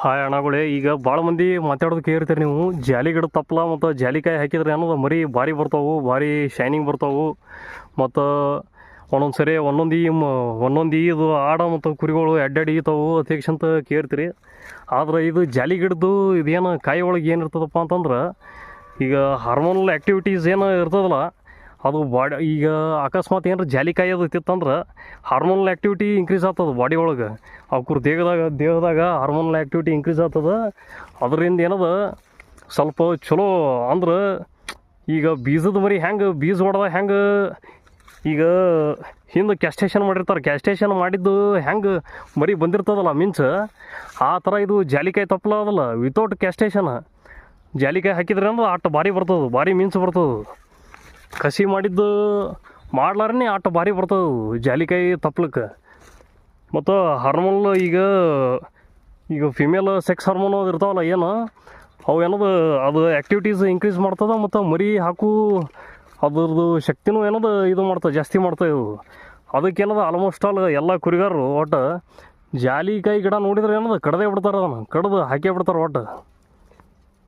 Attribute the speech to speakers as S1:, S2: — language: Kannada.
S1: ಹಾಯ್ ಅಣ್ಣಗಳೇ, ಈಗ ಭಾಳ ಮಂದಿ ಮಾತಾಡೋದು ಕೇಳಿರ್ತೀರಿ ನೀವು. ಜಾಲಿ ಗಿಡ ತಪ್ಪಲ ಮತ್ತು ಜಾಲಿಕಾಯಿ ಹಾಕಿದ್ರೆ ಅನ್ನೋದು ಮರಿ ಭಾರಿ ಬರ್ತಾವೆ, ಭಾರಿ ಶೈನಿಂಗ್ ಬರ್ತಾವೆ. ಮತ್ತು ಒಂದೊಂದು ಸರಿ ಒಂದೊಂದು ಇದು ಆಡ ಮತ್ತು ಕುರಿಗಳು ಅಡ್ಡಾಡಿ ಈತಾವು ಅತ್ಯಕ್ಷಂತ ಕೇಳ್ತೀರಿ. ಆದ್ರೆ ಇದು ಜಾಲಿ ಗಿಡದ್ದು ಇದೇನು ಕಾಯಿ ಒಳಗೆ ಏನು ಇರ್ತದಪ್ಪ ಅಂತಂದ್ರೆ, ಈಗ ಹಾರ್ಮೋನಲ್ ಆ್ಯಕ್ಟಿವಿಟೀಸ್ ಏನು ಇರ್ತದಲ್ಲ ಅದು ಬಾಡಿ, ಈಗ ಅಕಸ್ಮಾತ್ ಏನಾರ ಜಾಲಿಕಾಯಿ ಅದು ತಿತ್ತಂದ್ರೆ ಹಾರ್ಮೋನಲ್ ಆ್ಯಕ್ಟಿವಿಟಿ ಇನ್ಕ್ರೀಸ್ ಆಗ್ತದೆ ಬಾಡಿ ಒಳಗೆ. ಅವ್ರ ದೇಹದಾಗ ಹಾರ್ಮೋನಲ್ ಆ್ಯಕ್ಟಿವಿಟಿ ಇನ್ಕ್ರೀಸ್ ಆಗ್ತದೆ. ಅದರಿಂದ ಏನದ ಸ್ವಲ್ಪ ಚಲೋ ಅಂದ್ರೆ, ಈಗ ಬೀಜದ ಮರಿ ಹೆಂಗೆ ಬೀಜ ಹೊಡೆದ ಹೆಂಗೆ ಈಗ ಹಿಂದೆ ಕ್ಯಾಸ್ಟೇಷನ್ ಮಾಡಿರ್ತಾರೆ, ಕ್ಯಾಸ್ಟೇಷನ್ ಮಾಡಿದ್ದು ಹೆಂಗೆ ಮರಿ ಬಂದಿರ್ತದಲ್ಲ ಮಿಂಚ್, ಆ ಥರ ಇದು ಜಾಲಿಕಾಯಿ ತಪ್ಪಲ ಅದಲ್ಲ. ವಿತೌಟ್ ಕ್ಯಾಸ್ಟೇಷನ್ ಜಾಲಿಕಾಯಿ ಹಾಕಿದ್ರೆ ಅಂದ್ರೆ ಆಟ ಭಾರಿ ಬರ್ತದೆ, ಭಾರಿ ಮಿಂಚು ಬರ್ತದೆ. ಕಸಿ ಮಾಡಿದ್ದು ಮಾಡ್ಲಾರನೇ ಆಟ ಭಾರಿ ಬರ್ತದೆ ಜಾಲಿಕಾಯಿ ತಪ್ಲಕ್ಕೆ. ಮತ್ತು ಹಾರ್ಮೋನ್ ಈಗ ಫಿಮೇಲ್ ಸೆಕ್ಸ್ ಹಾರ್ಮೋನ್ ಅದು ಇರ್ತಾವಲ್ಲ ಏನು, ಅವು ಏನದು ಅದು ಆ್ಯಕ್ಟಿವಿಟೀಸ್ ಇನ್ಕ್ರೀಸ್ ಮಾಡ್ತದೆ. ಮತ್ತು ಮರಿ ಹಾಕು ಅದ್ರದ್ದು ಶಕ್ತಿನೂ ಏನದು ಇದು ಮಾಡ್ತದೆ, ಜಾಸ್ತಿ ಮಾಡ್ತದೆ ಇವು. ಅದಕ್ಕೇನದ ಆಲ್ಮೋಸ್ಟ್ ಆಲ್ ಎಲ್ಲ ಕುರಿಗಾರರು ಒಟ್ಟು ಜಾಲಿಕಾಯಿ ಗಿಡ ನೋಡಿದ್ರೆ ಏನದು ಕಡ್ದೇ ಬಿಡ್ತಾರೆ, ಅದನ್ನು ಕಡ್ದು ಹಾಕೇ ಬಿಡ್ತಾರೆ ಒಟ್ಟು.